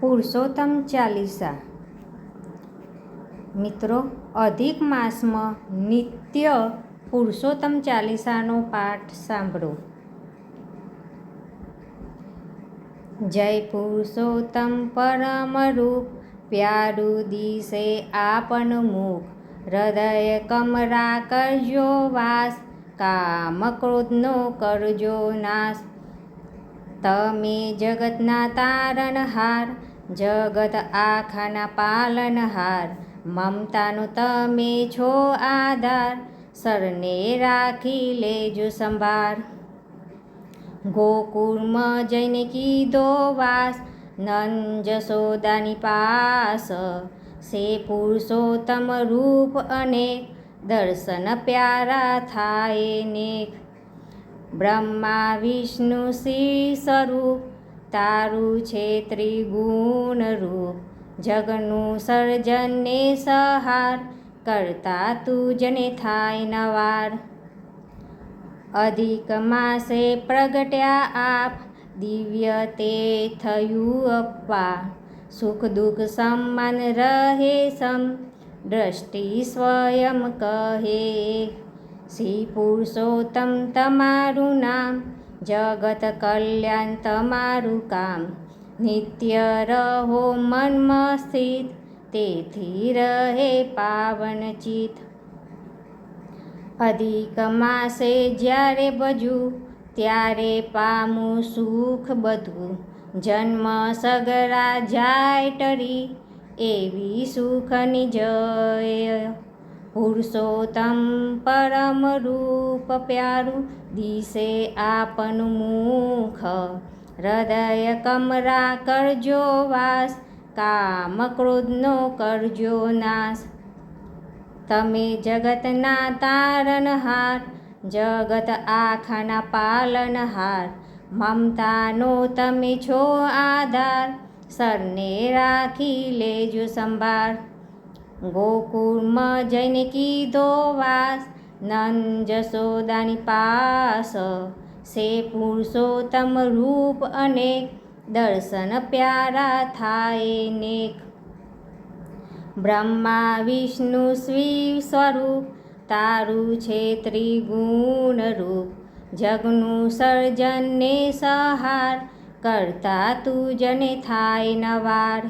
પુરુષોત્તમ ચાલીસા. મિત્રો, અધિક માસમાં નિત્ય પુરુષોત્તમ ચાલીસાનો પાઠ સાંભળો. જય પુરુષોત્તમ પરમ રૂપ, પ્યારું દિશે આપન મુખ. હૃદય કમરા કરજો વાસ, કામ ક્રોધનો કરજો નાશ. તમે જગતના તારણહાર, જગત આખાના પાલનહાર. મમતાનો તમે છો આધાર, સરને રાખી લેજો સંભાર. ગોકુળમાં જઈને કીધો વાસ, નંદ જશોદાની પાસ. સે પુરુષોત્તમ રૂપ અનેક, દર્શન પ્યારા થાય નેક. બ્રહ્મા વિષ્ણુ શિવ સ્વરૂપ, તારું છે ત્રિગુણ રૂપ. જગનું સર્જન ને સહાર, કરતા તુજને થાય નવાર. અધિક માસે પ્રગટ્યા આપ, દિવ્ય તે થયું અપ્પા. સુખ દુઃખ સમાન રહે સમ, દ્રષ્ટિ સ્વયં કહે. શ્રી પુરુષોત્તમ તમારું નામ, જગત કલ્યાણ તમારું કામ. નિત્ય રહો મનમાં સ્થિત, તેથી રહે પાવન ચિત્ત. અધિક માસે જ્યારે ભજું, ત્યારે પામું સુખ બધું. જન્મ સગરા જાય ટરી, એવી સુખની જય. પુરુષોત્તમ પરમ રૂપ પ્યારું, દિશે આપનું મુખ. હૃદય કમરા કરજો વાસ, કામ ક્રોધનો કરજો નાશ. તમે જગતના તારણહાર, જગત આખાના પાલનહાર. મમતાનો તમે છો આધાર, સરને રાખી લેજો સંભાર. ગોકુળમાં જઈને કીધો વાસ, નંદ જશોદાની પાસ. સે પુરુષોત્તમ રૂપ અનેક, દર્શન પ્યારા થાય નેક. બ્રહ્મા વિષ્ણુ શિવ સ્વરૂપ, તારું છે ત્રિગુણ રૂપ. જગનું સર્જન ને સહાર, કરતા તુજને થાય નવાર.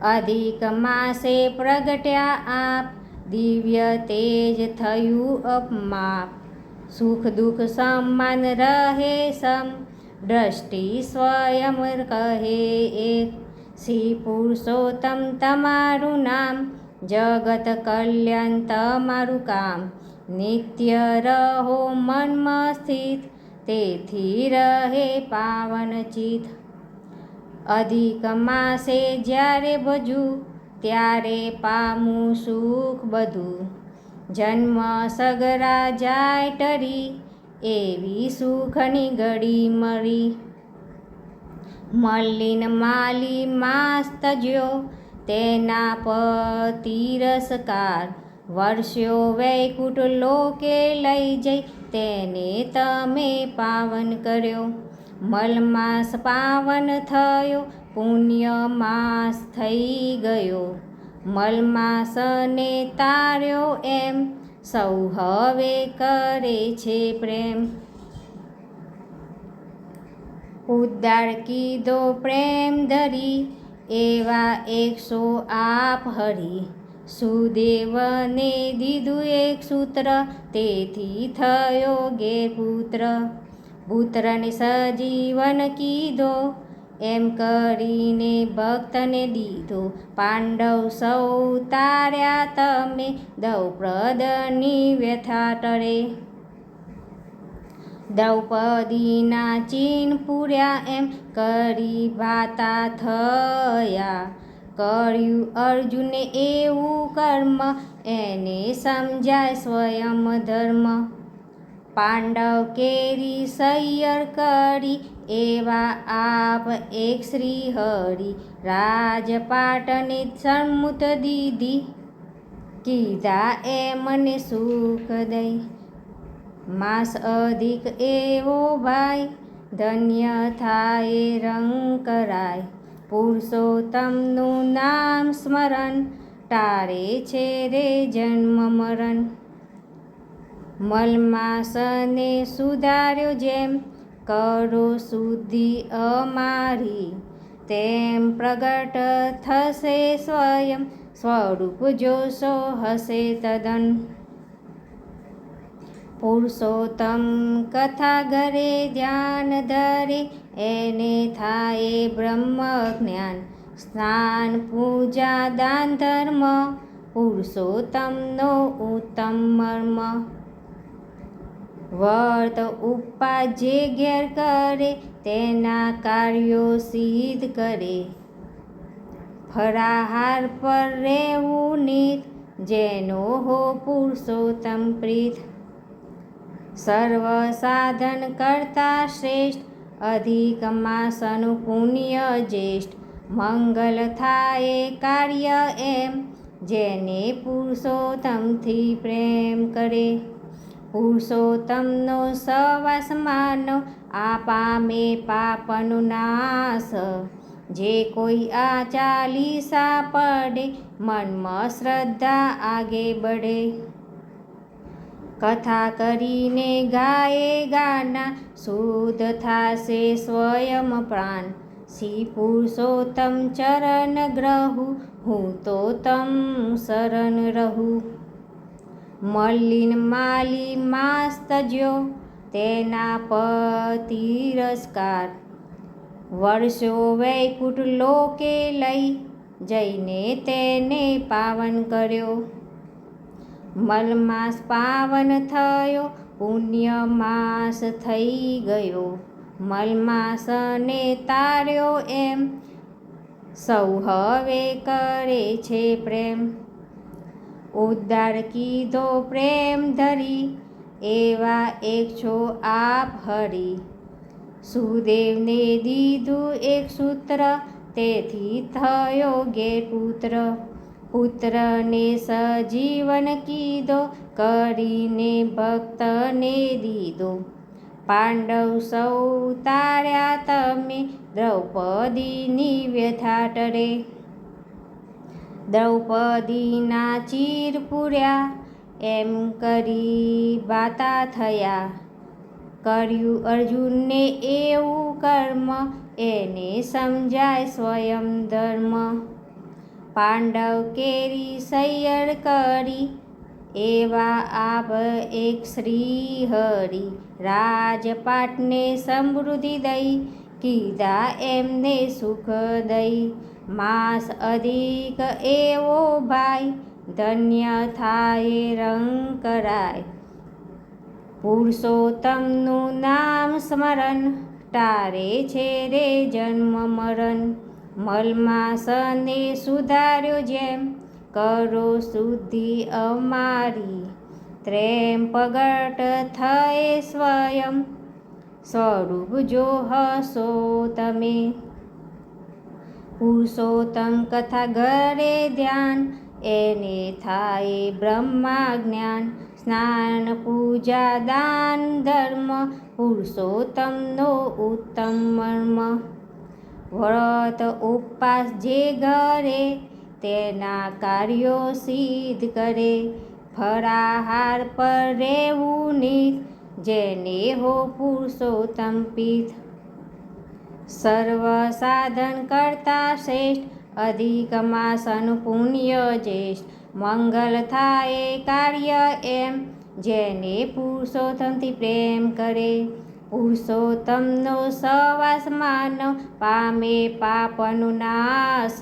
અધિક માસે પ્રગટ્યા આપ, દિવ્ય તેજ થયું અપમાપ. સુખ દુઃખ સમાન રહે સમ, દ્રષ્ટિ સ્વયં કહે એક. શ્રી પુરુષોત્તમ તમારું નામ, જગત કલ્યાણ તમારું કામ. નિત્ય રહો મનમાં સ્થિત, તેથી રહે પાવન ચિત્ત. અધિક માસે જ્યારે ભજું, ત્યારે પામું સુખ બધું. જન્મ સગરા જાય ટરી, એવી સુખની ઘડી મળી. મલિન માલી માસ તજ્યો, તેના પર તિરસ્કાર. વર્ષો વૈકુંઠ લોકે લઈ જઈ, તેને તમે પાવન કર્યો. મલમાસ પાવન થયો, પુણ્ય માસ થઈ ગયો. મલમાસને તાર્યો એમ, સૌ હવે કરે છે પ્રેમ. ઉદ્દાર કીધો પ્રેમ ધરી, એવા 100 આપ હરી. સુદેવને દીધું એક સૂત્ર, તેથી થયો ગેરપુત્ર. પુત્રને સજીવન કીધો, એમ કરીને ભક્તને દીધો. પાંડવ સૌ તાર્યા તમે, દ્રૌપદની વ્યથા ટળે. દ્રૌપદીના ચીન પૂર્યા, એમ કરી ભાતા થયા. કર્યું અર્જુને એવું કર્મ, એને સમજાય સ્વયં ધર્મ. પાંડવ કેરી સૈયર કરી, એવા આપ એક શ્રી હરિ. રાજપાટને સન્મુત દીધી, કીધા એ મને સુખ દઈ. માસ અધિક એવો ભાઈ, ધન્ય થાય રંગ કરાય. પુરુષોત્તમનું નામ સ્મરણ ટારે છે રે જન્મ મરણ. મલમાસને સુધાર્યો જેમ કરો શુદ્ધિ અમારી, તેમ પ્રગટ થશે સ્વયં સ્વરૂપ જોશો હશે તદન. પુરુષોત્તમ કથા ઘરે ધ્યાન ધરે એને થાય બ્રહ્મ જ્ઞાન, સ્નાન પૂજા દાન ધર્મ પુરુષોત્તમનો ઉત્તમ મર્મ. વ્રત ઉપવાસ જે ઘેર કરે તેના કાર્યો સિદ્ધ કરે, ફરાહાર પર રહેવું નિત જેનો હો પુરુષોત્તમ પ્રીત. સર્વ સાધન કરતા શ્રેષ્ઠ અધિક માસનું પુણ્ય જ્યેષ્ઠ, મંગલ થાય કાર્ય એમ જેને પુરુષોત્તમથી પ્રેમ કરે. પુરુષોત્તમનો સવાસ માનો આ પામે પાપનો નાશ, જે કોઈ આ ચાલીસા પડે મનમાં શ્રદ્ધા આગે બઢે. કથા કરીને ગાયે ગાના શુદ્ધ થાશે સ્વયં પ્રાણ, શ્રી પુરુષોત્તમ ચરણ ગ્રહુ હું તો તમ શરણ રહું. મલિન માલી માસ તજ્યો તેના પર તિરસ્કાર, વર્ષો વૈકુંઠ લોકે લઈ જઈને તેને પાવન કર્યો. મલમાસ પાવન થયો પુણ્ય માસ થઈ ગયો, મલમાસને તાર્યો એમ સૌ હવે કરે છે પ્રેમ. ઉદ્ધાર કીધો પ્રેમ ધરી એવા એક છો આપ હરી, સુદેવને દીધું એક સૂત્ર તેથી થયો ઘેર પુત્ર. પુત્રને સજીવન કીધો કરીને ભક્તને દીધો, પાંડવ સૌ તાર્યા તમે દ્રૌપદીની વ્યથા ટરે. દ્રૌપદીના ચીર પૂર્યા એમ કરી બાતા થયા, કર્યું અર્જુનને એવું કર્મ એને સમજાય સ્વયં ધર્મ. પાંડવ કેરી સૈયર કરી એવા આપ એક શ્રી હરિ, રાજપાટને સમૃદ્ધિ દઈ કીધા એમને સુખ દઈ. માસ અધિક એવો ભાઈ ધન્ય થાય રંગ કરાય, પુરુષોત્તમનું નામ સ્મરણ ટારે છે રે જન્મ મરણ. મલમાસને સુધાર્યો જેમ કરો શુદ્ધિ અમારી, ત્રેમ પ્રગટ થયે સ્વયં સ્વરૂપ જો હશો તમે. પુરુષોત્તમ કથા ઘરે ધ્યાન એને થાય બ્રહ્મા જ્ઞાન, સ્નાન પૂજા દાન ધર્મ પુરુષોત્તમનો ઉત્તમ મર્મ. વ્રત ઉપવાસ જે ઘરે તેના કાર્યો સિદ્ધ કરે, ફરાહાર પર રહેવું નિત જેને હો પુરુષોત્તમ પિત. સર્વ સાધન કરતા શ્રેષ્ઠ અધિક માસનું પુણ્ય જ્યેષ્ઠ, મંગલ થાય કાર્ય એમ જેને પુરુષોત્તમથી પ્રેમ કરે. પુરુષોત્તમનો સવાસ માનવ પામે પાપનો નાશ,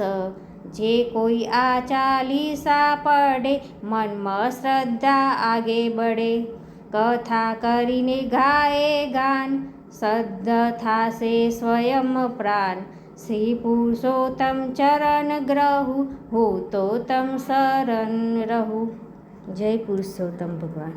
જે કોઈ આ ચાલીસા પડે મનમાં શ્રદ્ધા આગે બઢે. કથા કરીને ગાયે ગાન સદ્ધ થાશે સ્વયં પ્રાણ, શ્રી પુરુષોત્તમ ચરણ ગ્રહુ હું તો તમ શરણ રહું. જય પુરુષોત્તમ ભગવાન.